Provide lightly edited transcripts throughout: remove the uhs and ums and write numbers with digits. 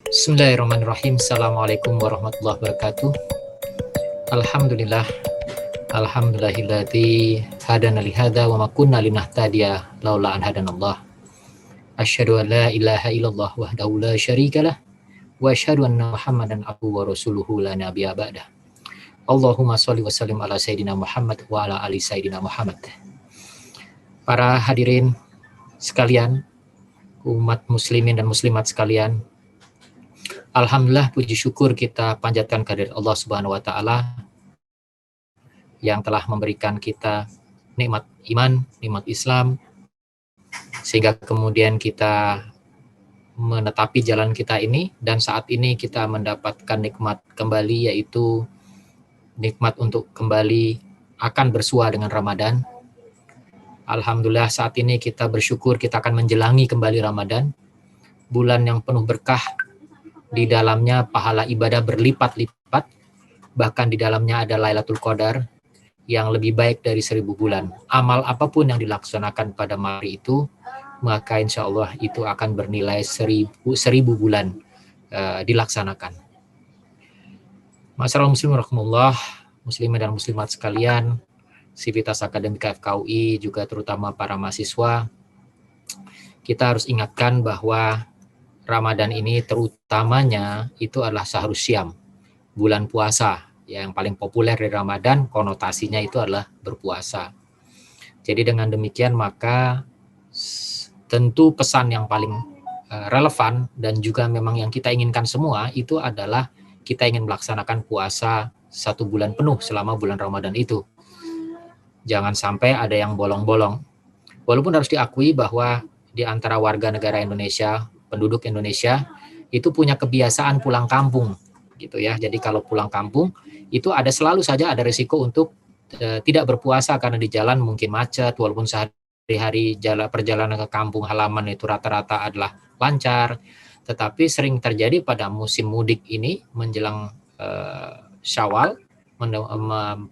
Bismillahirrahmanirrahim. Assalamualaikum warahmatullahi wabarakatuh. Alhamdulillah. Alhamdulillahilladzi hadana lihada wa ma kunna linahtadiya laula an hadanallah. Asyhadu an la ilaha illallah wahdahu la syarikalah wa asyhadu anna Muhammadan abduhu wa rasuluhu la nabiyya ba'dah. Allahumma shalli wa sallim ala sayyidina Muhammad wa ala ali sayyidina Muhammad. Para hadirin sekalian, umat muslimin dan muslimat sekalian, alhamdulillah, puji syukur kita panjatkan kehadirat Allah Subhanahu wa taala yang telah memberikan kita nikmat iman, nikmat Islam, sehingga kemudian kita menetapi jalan kita ini, dan saat ini kita mendapatkan nikmat kembali, yaitu nikmat untuk kembali akan bersua dengan Ramadan. Alhamdulillah, saat ini kita bersyukur kita akan menjelangi kembali Ramadan, bulan yang penuh berkah. Di dalamnya pahala ibadah berlipat-lipat, bahkan di dalamnya ada Lailatul Qadar yang lebih baik dari 1000 bulan. Amal apapun yang dilaksanakan pada malam itu, maka insya Allah itu akan bernilai 1000 bulan dilaksanakan. Masyaallah muslimin rahimahullah, muslimin dan muslimat sekalian, Sivitas Akademika FKUI, juga terutama para mahasiswa, kita harus ingatkan bahwa Ramadan ini terutamanya itu adalah Syahrus Syam, bulan puasa. Yang paling populer dari Ramadan konotasinya itu adalah berpuasa. Jadi dengan demikian maka tentu pesan yang paling relevan dan juga memang yang kita inginkan semua itu adalah kita ingin melaksanakan puasa 1 bulan penuh selama bulan Ramadan itu. Jangan sampai ada yang bolong-bolong. Walaupun harus diakui bahwa di antara warga negara Indonesia, penduduk Indonesia itu punya kebiasaan pulang kampung gitu ya. Jadi kalau pulang kampung itu selalu saja ada risiko untuk tidak berpuasa karena di jalan mungkin macet, walaupun sehari-hari perjalanan ke kampung halaman itu rata-rata adalah lancar, tetapi sering terjadi pada musim mudik ini menjelang Syawal,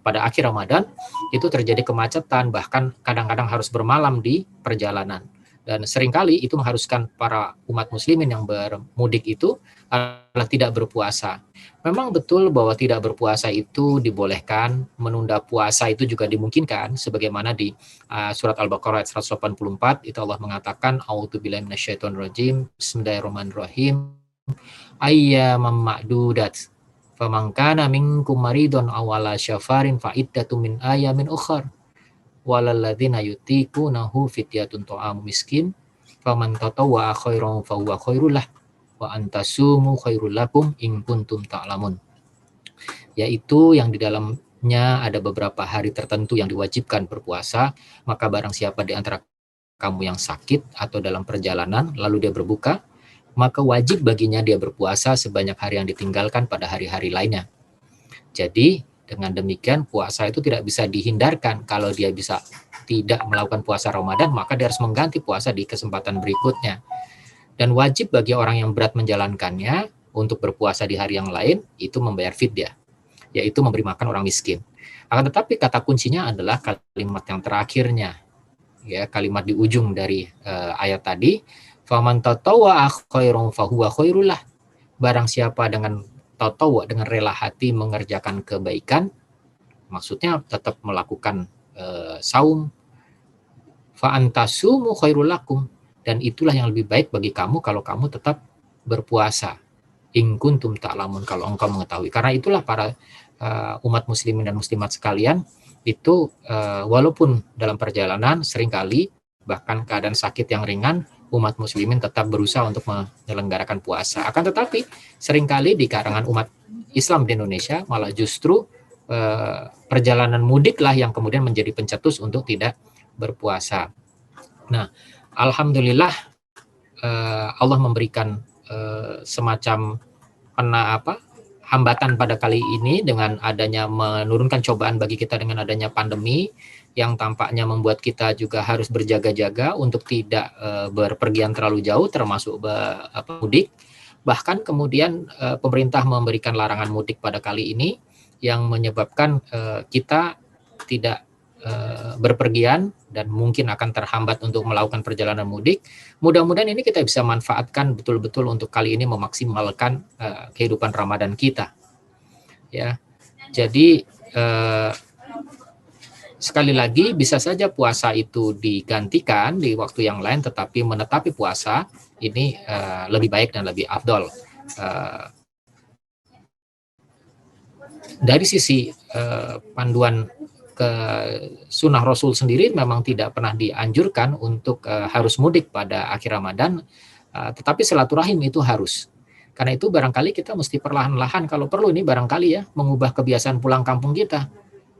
pada akhir Ramadan itu terjadi kemacetan, bahkan kadang-kadang harus bermalam di perjalanan. Dan seringkali itu mengharuskan para umat muslimin yang bermudik itu adalah tidak berpuasa. Memang betul bahwa tidak berpuasa itu dibolehkan, menunda puasa itu juga dimungkinkan, sebagaimana di surat Al-Baqarah ayat 184, itu Allah mengatakan, A'udzubillahi minasyaitonirrajim, Bismillahirrahmanirrahim, Ayyaman ma'dudat, faman kana minkum maridun aw ala syafarin fa iddatun min ayamin ukhar. Walalladzina yutiqunahu fidyatun ta'amu miskin faman tatawwa khairan fa huwa khairul lah wa antasumu khairul lakum in kuntum ta'lamun. Yaitu yang di dalamnya ada beberapa hari tertentu yang diwajibkan berpuasa, maka barang siapa di antara kamu yang sakit atau dalam perjalanan lalu dia berbuka, maka wajib baginya dia berpuasa sebanyak hari yang ditinggalkan pada hari-hari lainnya. Jadi dengan demikian puasa itu tidak bisa dihindarkan. Kalau dia bisa tidak melakukan puasa Ramadan, maka dia harus mengganti puasa di kesempatan berikutnya. Dan wajib bagi orang yang berat menjalankannya untuk berpuasa di hari yang lain itu membayar fidyah, yaitu memberi makan orang miskin. Akan tetapi kata kuncinya adalah kalimat yang terakhirnya, ya, kalimat di ujung dari ayat tadi, faman tatawwa khairan fahuwa khairul lah. Barang siapa dengan tatawwa, dengan rela hati mengerjakan kebaikan, maksudnya tetap melakukan saum, fa antasumu khairul lakum, dan itulah yang lebih baik bagi kamu kalau kamu tetap berpuasa, in kuntum ta'lamun, kalau engkau mengetahui. Karena itulah para umat muslimin dan muslimat sekalian itu walaupun dalam perjalanan seringkali bahkan keadaan sakit yang ringan, umat muslimin tetap berusaha untuk menyelenggarakan puasa. Akan tetapi seringkali di kalangan umat Islam di Indonesia malah justru perjalanan mudiklah yang kemudian menjadi pencetus untuk tidak berpuasa. Nah, alhamdulillah Allah memberikan semacam hambatan pada kali ini dengan adanya menurunkan cobaan bagi kita dengan adanya pandemi yang tampaknya membuat kita juga harus berjaga-jaga untuk tidak berpergian terlalu jauh, termasuk mudik. Bahkan kemudian pemerintah memberikan larangan mudik pada kali ini yang menyebabkan kita tidak berpergian dan mungkin akan terhambat untuk melakukan perjalanan mudik. Mudah-mudahan ini kita bisa manfaatkan betul-betul untuk kali ini memaksimalkan kehidupan Ramadan kita. Ya, jadi sekali lagi bisa saja puasa itu digantikan di waktu yang lain, tetapi menetapi puasa ini lebih baik dan lebih afdol. Dari sisi panduan ke sunnah Rasul sendiri memang tidak pernah dianjurkan untuk harus mudik pada akhir Ramadan, tetapi silaturahim itu harus. Karena itu barangkali kita mesti perlahan-lahan kalau perlu ini barangkali ya mengubah kebiasaan pulang kampung kita.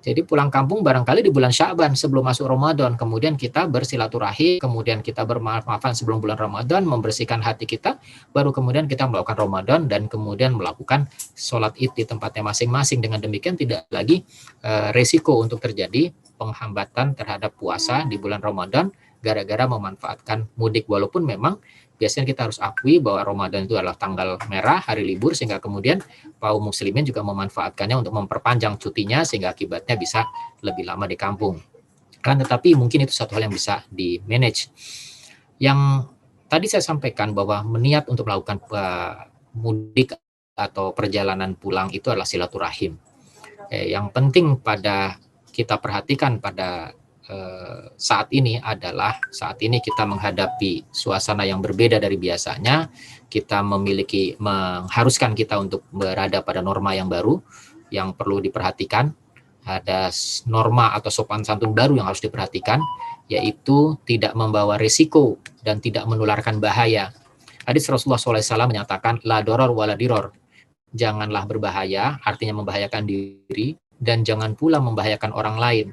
Jadi pulang kampung barangkali di bulan Sya'ban sebelum masuk Ramadan, kemudian kita bersilaturahim, kemudian kita bermaaf-maafan sebelum bulan Ramadan, membersihkan hati kita, baru kemudian kita melakukan Ramadan dan kemudian melakukan sholat id di tempatnya masing-masing. Dengan demikian tidak lagi resiko untuk terjadi penghambatan terhadap puasa di bulan Ramadan gara-gara memanfaatkan mudik, walaupun memang biasanya kita harus akui bahwa Ramadan itu adalah tanggal merah, hari libur, sehingga kemudian kaum muslimin juga memanfaatkannya untuk memperpanjang cutinya sehingga akibatnya bisa lebih lama di kampung. Kan tetapi mungkin itu satu hal yang bisa di-manage. Yang tadi saya sampaikan bahwa niat untuk melakukan mudik atau perjalanan pulang itu adalah silaturahim. Yang penting pada kita perhatikan pada saat ini adalah saat ini kita menghadapi suasana yang berbeda dari biasanya. Kita mengharuskan kita untuk berada pada norma yang baru yang perlu diperhatikan. Ada norma atau sopan santun baru yang harus diperhatikan, yaitu tidak membawa risiko dan tidak menularkan bahaya. Hadis Rasulullah SAW menyatakan la doror wala diror. Janganlah berbahaya, artinya membahayakan diri, dan jangan pula membahayakan orang lain.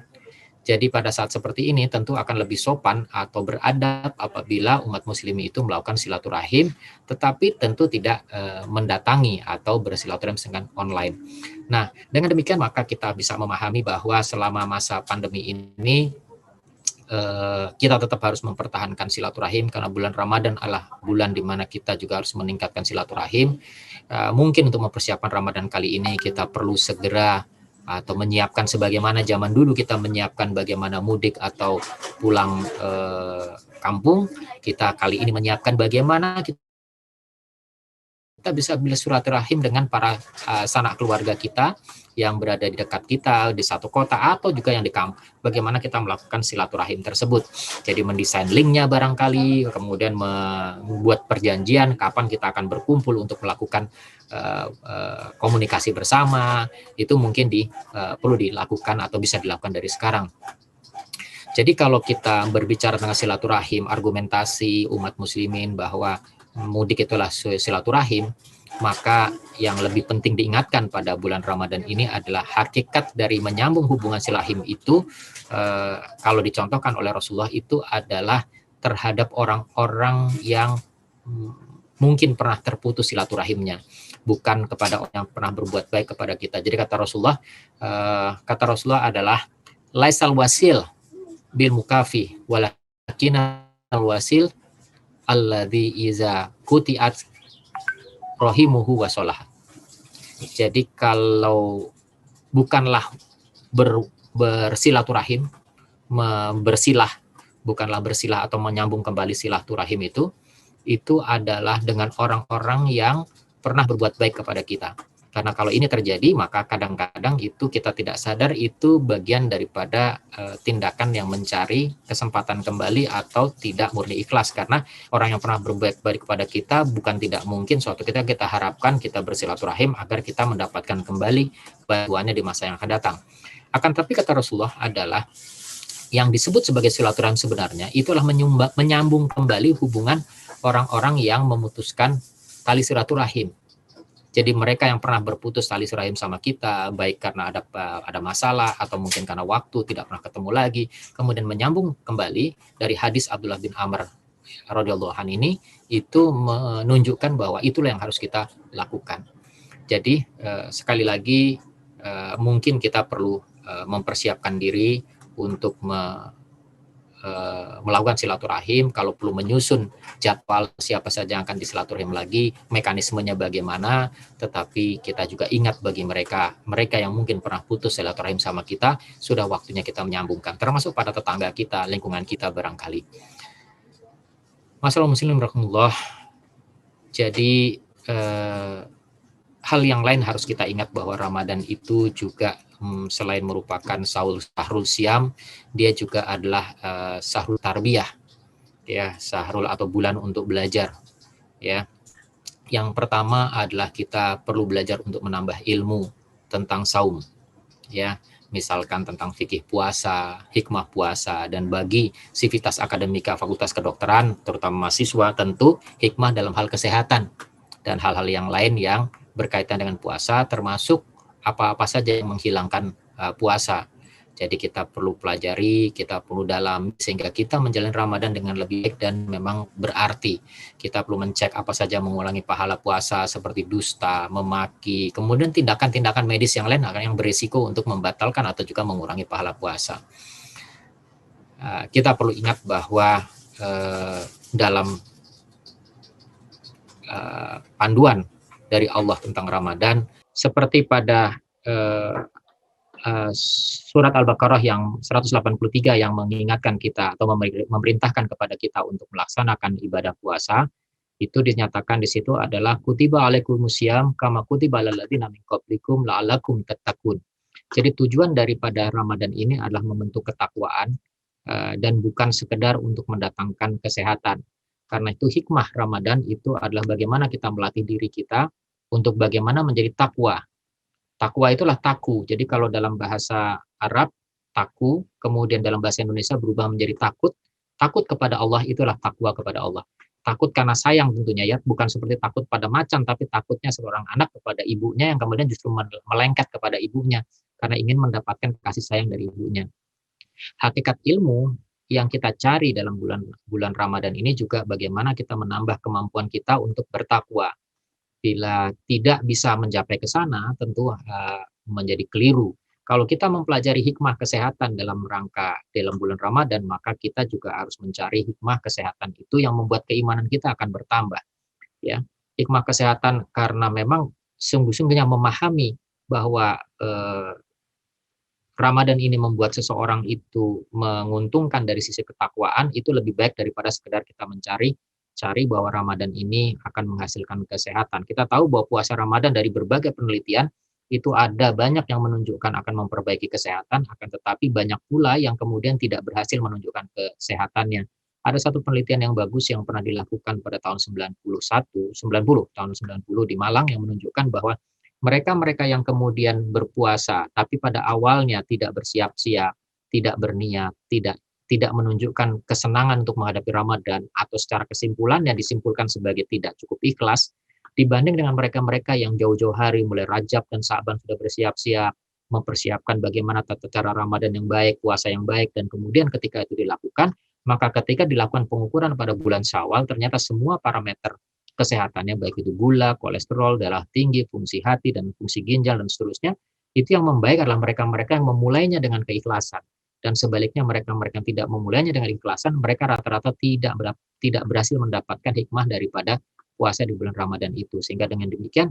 Jadi pada saat seperti ini tentu akan lebih sopan atau beradab apabila umat muslim itu melakukan silaturahim, tetapi tentu tidak mendatangi atau bersilaturahim dengan online. Nah, dengan demikian maka kita bisa memahami bahwa selama masa pandemi ini kita tetap harus mempertahankan silaturahim karena bulan Ramadan adalah bulan di mana kita juga harus meningkatkan silaturahim. Mungkin untuk mempersiapkan Ramadan kali ini kita perlu segera atau menyiapkan sebagaimana zaman dulu kita menyiapkan bagaimana mudik atau pulang kampung, kita kali ini menyiapkan bagaimana kita bisa bersilaturahim dengan para sanak keluarga kita yang berada di dekat kita di satu kota atau juga yang di kampung. Bagaimana kita melakukan silaturahim tersebut. Jadi mendesain linknya barangkali, kemudian membuat perjanjian kapan kita akan berkumpul untuk melakukan komunikasi bersama. Itu mungkin perlu dilakukan atau bisa dilakukan dari sekarang. Jadi kalau kita berbicara tentang silaturahim, argumentasi umat muslimin bahwa mudik itulah silaturahim, maka yang lebih penting diingatkan pada bulan Ramadan ini adalah hakikat dari menyambung hubungan silaturahim itu kalau dicontohkan oleh Rasulullah itu adalah terhadap orang-orang yang mungkin pernah terputus silaturahimnya, bukan kepada orang yang pernah berbuat baik kepada kita. Jadi kata Rasulullah adalah laisal wasil bil mukafi walakinal wasil alladzi iza kutiat rahimuhu wa sholah. Jadi kalau bukanlah bersilaturahim, bukanlah bersilah atau menyambung kembali silaturahim itu adalah dengan orang-orang yang pernah berbuat baik kepada kita. Karena kalau ini terjadi, maka kadang-kadang itu kita tidak sadar itu bagian daripada tindakan yang mencari kesempatan kembali atau tidak murni ikhlas. Karena orang yang pernah berbuat baik kepada kita bukan tidak mungkin suatu ketika kita harapkan kita bersilaturahim agar kita mendapatkan kembali bantuannya di masa yang akan datang. Akan tapi kata Rasulullah adalah yang disebut sebagai silaturahim sebenarnya itulah menyambung kembali hubungan orang-orang yang memutuskan tali silaturahim. Jadi mereka yang pernah berputus tali silaturahim sama kita, baik karena ada masalah atau mungkin karena waktu tidak pernah ketemu lagi, kemudian menyambung kembali dari hadis Abdullah bin Amr radhiyallahu anhu ini itu menunjukkan bahwa itulah yang harus kita lakukan. Jadi sekali lagi mungkin kita perlu mempersiapkan diri untuk melakukan silaturahim, kalau perlu menyusun jadwal siapa saja yang akan disilaturahim lagi, mekanismenya bagaimana, tetapi kita juga ingat bagi mereka yang mungkin pernah putus silaturahim sama kita, sudah waktunya kita menyambungkan, termasuk pada tetangga kita, lingkungan kita barangkali. Masalah muslim rahimahullah. Jadi hal yang lain harus kita ingat bahwa Ramadan itu juga selain merupakan sahrul siam, dia juga adalah sahrul tarbiyah, ya, sahrul atau bulan untuk belajar, ya. Yang pertama adalah kita perlu belajar untuk menambah ilmu tentang saum, ya, misalkan tentang fikih puasa, hikmah puasa, dan bagi sivitas akademika Fakultas Kedokteran, terutama mahasiswa, tentu hikmah dalam hal kesehatan dan hal-hal yang lain yang berkaitan dengan puasa, termasuk apa-apa saja yang menghilangkan puasa. Jadi kita perlu pelajari, kita perlu dalami, sehingga kita menjalani Ramadan dengan lebih baik dan memang berarti. Kita perlu mencek apa saja mengulangi pahala puasa, seperti dusta, memaki, kemudian tindakan-tindakan medis yang lain yang berisiko untuk membatalkan atau juga mengurangi pahala puasa. Kita perlu ingat bahwa dalam panduan dari Allah tentang Ramadan, seperti pada surat Al-Baqarah yang 183 yang mengingatkan kita atau memerintahkan kepada kita untuk melaksanakan ibadah puasa, itu dinyatakan di situ adalah kutiba alaikumusiyam kama kutiba alal ladzina min qablikum la'allakum tattaqun. Jadi tujuan daripada Ramadan ini adalah membentuk ketakwaan dan bukan sekedar untuk mendatangkan kesehatan. Karena itu hikmah Ramadan itu adalah bagaimana kita melatih diri kita untuk bagaimana menjadi takwa. Takwa itulah taku. Jadi kalau dalam bahasa Arab, taku, kemudian dalam bahasa Indonesia berubah menjadi takut. Takut kepada Allah itulah takwa kepada Allah. Takut karena sayang tentunya, ya, bukan seperti takut pada macan, tapi takutnya seorang anak kepada ibunya yang kemudian justru melengket kepada ibunya karena ingin mendapatkan kasih sayang dari ibunya. Hakikat ilmu yang kita cari dalam bulan Ramadan ini juga bagaimana kita menambah kemampuan kita untuk bertakwa. Bila tidak bisa mencapai ke sana, tentu menjadi keliru. Kalau kita mempelajari hikmah kesehatan dalam bulan Ramadan, maka kita juga harus mencari hikmah kesehatan itu yang membuat keimanan kita akan bertambah. Ya, hikmah kesehatan karena memang sungguh-sungguhnya memahami bahwa Ramadan ini membuat seseorang itu menguntungkan dari sisi ketakwaan, itu lebih baik daripada sekedar kita cari bahwa Ramadan ini akan menghasilkan kesehatan. Kita tahu bahwa puasa Ramadan dari berbagai penelitian itu ada banyak yang menunjukkan akan memperbaiki kesehatan, akan tetapi banyak pula yang kemudian tidak berhasil menunjukkan kesehatannya. Ada satu penelitian yang bagus yang pernah dilakukan pada tahun 90 di Malang yang menunjukkan bahwa mereka yang kemudian berpuasa, tapi pada awalnya tidak bersiap-siap, tidak berniat, tidak menunjukkan kesenangan untuk menghadapi Ramadan, atau secara kesimpulan yang disimpulkan sebagai tidak cukup ikhlas, dibanding dengan mereka yang jauh-jauh hari, mulai Rajab dan Sa'ban sudah bersiap-siap, mempersiapkan bagaimana tata cara Ramadan yang baik, puasa yang baik, dan kemudian ketika itu dilakukan, maka ketika dilakukan pengukuran pada bulan Syawal, ternyata semua parameter kesehatannya, baik itu gula, kolesterol, darah tinggi, fungsi hati, dan fungsi ginjal, dan seterusnya, itu yang membaik adalah mereka yang memulainya dengan keikhlasan. Dan sebaliknya mereka yang tidak memulainya dengan keikhlasan, mereka rata-rata tidak berhasil mendapatkan hikmah daripada puasa di bulan Ramadan itu. Sehingga dengan demikian,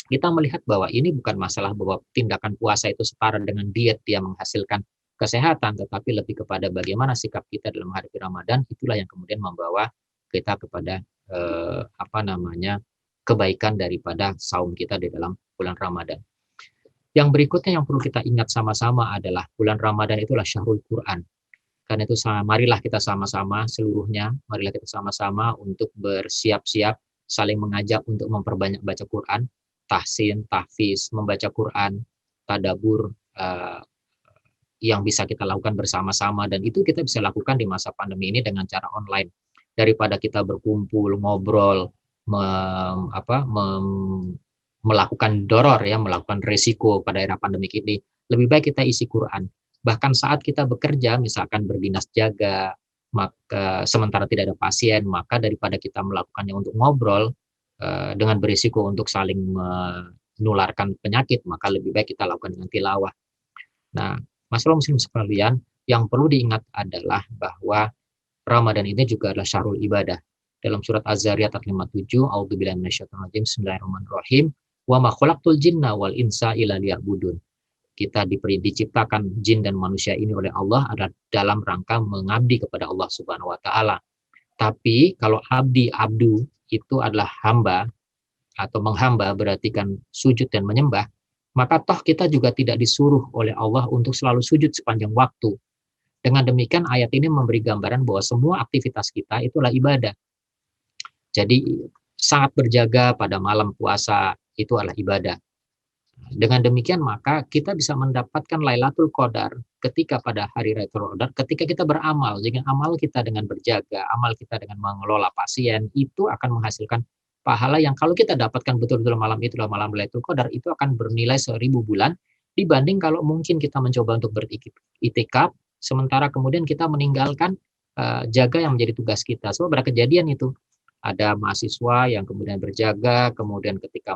kita melihat bahwa ini bukan masalah bahwa tindakan puasa itu setara dengan diet dia menghasilkan kesehatan, tetapi lebih kepada bagaimana sikap kita dalam menghadapi Ramadan, itulah yang kemudian membawa kita kepada kebaikan daripada saum kita di dalam bulan Ramadan. Yang berikutnya yang perlu kita ingat sama-sama adalah bulan Ramadan itulah syahrul Quran. Karena itu marilah kita sama-sama seluruhnya, marilah kita sama-sama untuk bersiap-siap, saling mengajak untuk memperbanyak baca Quran, tahsin, tahfiz, membaca Quran, tadabur, yang bisa kita lakukan bersama-sama, dan itu kita bisa lakukan di masa pandemi ini dengan cara online. Daripada kita berkumpul, ngobrol, melakukan doror, ya, melakukan resiko pada era pandemik ini, lebih baik kita isi Quran. Bahkan saat kita bekerja, misalkan berdinas jaga, maka sementara tidak ada pasien, maka daripada kita melakukannya untuk ngobrol dengan berisiko untuk saling menularkan penyakit, maka lebih baik kita lakukan dengan tilawah. Nah, masalah muslim sekalian, Yang perlu diingat adalah bahwa Ramadan ini juga adalah syahrul ibadah. Dalam surat Az-Zariyat ayat 57, A'udzubillahi minasyaitonir rajim, Bismillahirrahmanirrahim, wa ma khalaqtul jinna wal insa illa liya'budun. Kita diciptakan jin dan manusia ini oleh Allah adalah dalam rangka mengabdi kepada Allah Subhanahu wa taala. Tapi kalau abdu itu adalah hamba atau menghamba, berarti kan sujud dan menyembah, maka toh kita juga tidak disuruh oleh Allah untuk selalu sujud sepanjang waktu. Dengan demikian ayat ini memberi gambaran bahwa semua aktivitas kita itulah ibadah. Jadi sangat berjaga pada malam puasa itu adalah ibadah. Dengan demikian maka kita bisa mendapatkan Lailatul Qadar ketika pada hari Lailatul Qadar, ketika kita beramal. Jika amal kita dengan berjaga, amal kita dengan mengelola pasien, itu akan menghasilkan pahala yang kalau kita dapatkan betul-betul malam itu adalah malam Lailatul Qadar, itu akan bernilai 1000 bulan, dibanding kalau mungkin kita mencoba untuk beritikaf, sementara kemudian kita meninggalkan jaga yang menjadi tugas kita. Sebab ada kejadian itu, ada mahasiswa yang kemudian berjaga, kemudian ketika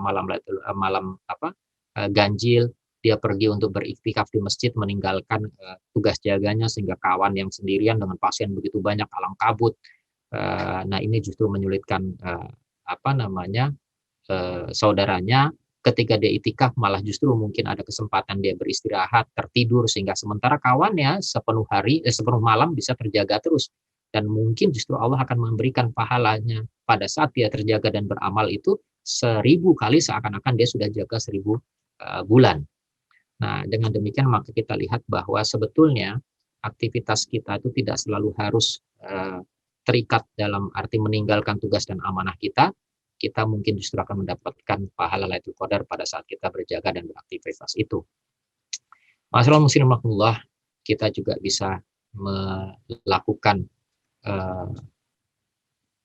ganjil, dia pergi untuk beriktikaf di masjid, meninggalkan tugas jaganya, sehingga kawan yang sendirian dengan pasien begitu banyak, alam kabut. Nah ini justru menyulitkan saudaranya. Ketika dia itikaf malah justru mungkin ada kesempatan dia beristirahat, tertidur, sehingga sementara kawannya sepenuh malam bisa terjaga terus. Dan mungkin justru Allah akan memberikan pahalanya pada saat dia terjaga dan beramal itu 1000 kali, seakan-akan dia sudah jaga 1000 bulan. Nah, dengan demikian maka kita lihat bahwa sebetulnya aktivitas kita itu tidak selalu harus terikat dalam arti meninggalkan tugas dan amanah kita. Kita mungkin justru akan mendapatkan pahala Lailatul Qadar pada saat kita berjaga dan beraktivitas itu. Masalah muslimahullah, kita juga bisa melakukan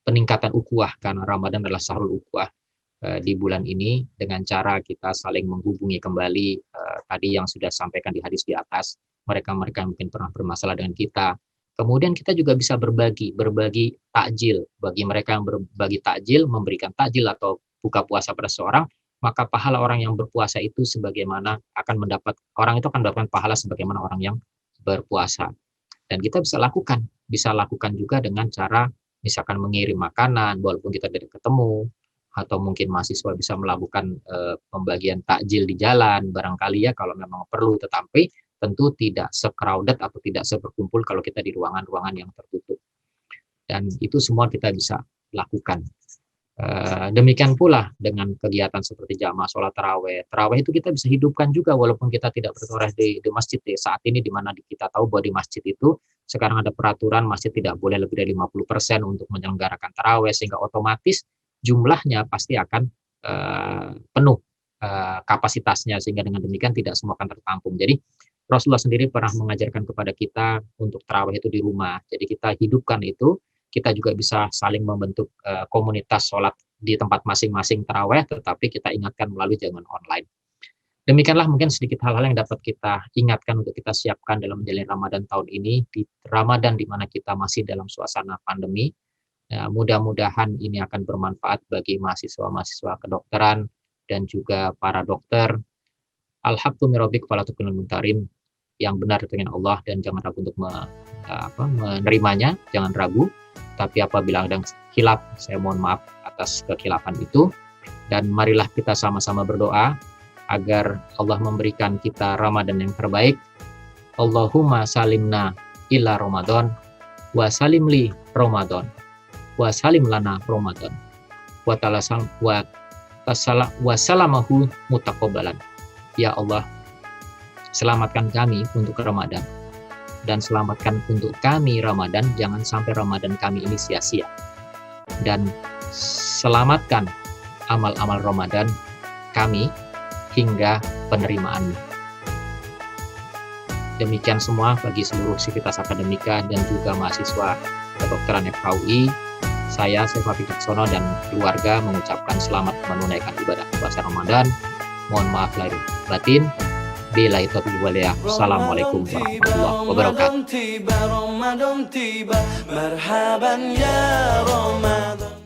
peningkatan ukhuwah, karena Ramadan adalah syahrul ukhuwah di bulan ini, dengan cara kita saling menghubungi kembali tadi yang sudah sampaikan di hadis di atas, mereka-mereka yang mungkin pernah bermasalah dengan kita. Kemudian kita juga bisa berbagi takjil. Bagi mereka yang berbagi takjil, memberikan takjil atau buka puasa pada seorang, maka pahala orang yang berpuasa itu sebagaimana orang itu akan mendapatkan pahala sebagaimana orang yang berpuasa. Dan kita bisa lakukan juga dengan cara misalkan mengirim makanan walaupun kita tidak ketemu, atau mungkin mahasiswa bisa melakukan pembagian takjil di jalan barangkali ya kalau memang perlu, tetapi tentu tidak se-crowded atau tidak seberkumpul kalau kita di ruangan-ruangan yang tertutup. Dan itu semua kita bisa lakukan. Demikian pula dengan kegiatan seperti jamaah sholat taraweh. Taraweh itu kita bisa hidupkan juga walaupun kita tidak bertaraweh di masjid. Saat ini di mana kita tahu bahwa di masjid itu sekarang ada peraturan masjid tidak boleh lebih dari 50% untuk menyelenggarakan taraweh, sehingga otomatis jumlahnya pasti akan penuh kapasitasnya, sehingga dengan demikian tidak semua akan tertampung. Jadi Rasulullah sendiri pernah mengajarkan kepada kita untuk tarawih itu di rumah. Jadi kita hidupkan itu, kita juga bisa saling membentuk komunitas sholat di tempat masing-masing tarawih, tetapi kita ingatkan melalui jaringan online. Demikianlah mungkin sedikit hal-hal yang dapat kita ingatkan untuk kita siapkan dalam menjalani Ramadan tahun ini, di Ramadan di mana kita masih dalam suasana pandemi. Ya, mudah-mudahan ini akan bermanfaat bagi mahasiswa-mahasiswa kedokteran dan juga para dokter. Alhamdulillah fala tukunul mumtarin, yang benar dengan Allah dan jangan ragu untuk menerimanya, jangan ragu. Tapi apabila ada khilaf, saya mohon maaf atas kekhilafan itu, dan marilah kita sama-sama berdoa agar Allah memberikan kita Ramadan yang terbaik. Allahumma salimna illa Ramadan wa salimli Ramadan wa salim lana Ramadan wa salamahu mutaqabbalan. Ya Allah, selamatkan kami untuk Ramadan, dan selamatkan untuk kami Ramadan, jangan sampai Ramadan kami ini sia-sia, dan selamatkan amal-amal Ramadan kami hingga penerimaan. Demikian semua bagi seluruh sivitas akademika dan juga mahasiswa kedokteran FKUI. Saya Sefati Caksono dan keluarga mengucapkan selamat menunaikan ibadah puasa Ramadan. Mohon maaf lahir batin. Billahi taufiq wal hidayah. Assalamualaikum warahmatullahi wabarakatuh.